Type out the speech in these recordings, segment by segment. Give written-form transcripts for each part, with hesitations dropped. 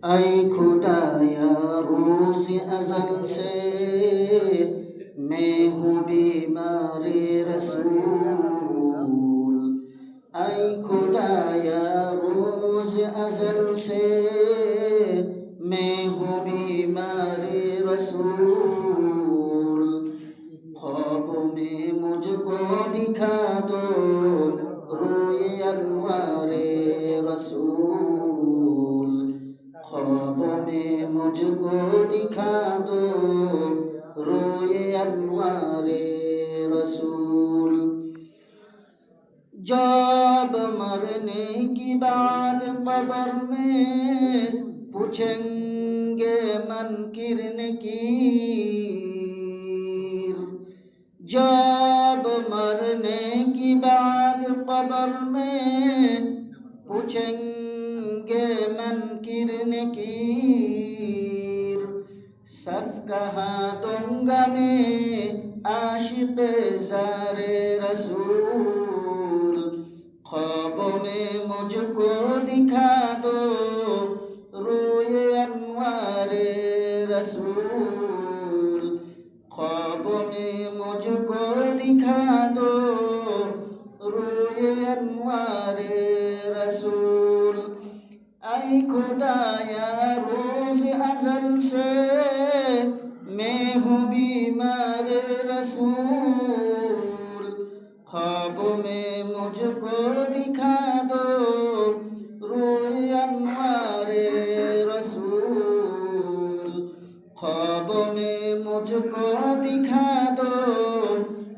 ऐ खुदाया रोज़ अज़ल से मैं हूँ बीमारे रसूल। ऐ खुदाया रोज़ अज़ल से मैं हूँ बीमारे रसूल। ख्वाबों में मुझको दिखा दो रोए अनवारे रसूल। ख्वाबों में मुझको दिखा दो रोए अनवारे रसूल। जब मरने की बात कब्र में पूछेंगे मुनकिर नकीर। जब मरने की बात कब्र में पूछेंगे मुनकिर नकीर। सफ कहाँ दूंगा मैं आशिक़ ज़ारे रसूल। ख्वाबों में मुझको दिखा दो रोए अनवारे रसूल। ख्वाबों में मुझको दिखा दो रोए अनवारे रसूल। ऐ खुदाया रोज़ अज़ल से मैं हूँ बीमार रसूल। ख्वाबों में मुझको दिखा दो रोए अनवारे रसूल। ख्वाबों में मुझको दिखा दो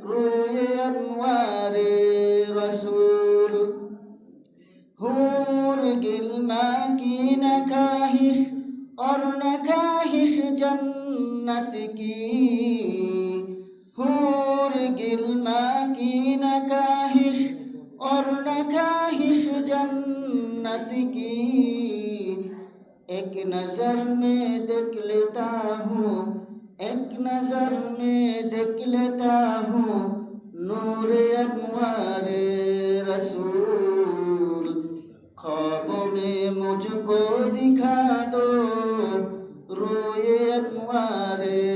रोए अनवारे रसूल। हूर गिल्मा की न ख्वाहिश और न ख्वाहिश जन्नत की। हूर गिल्मा की न ख्वाहिश और न ख्वाहिश जन्नत की। एक नज़र में देख लेता हूँ, एक नज़र में देख लेता हूँ नूरे अनवारे रसूल। ख्वाबों में मुझको दिखा दो रोए अनवारे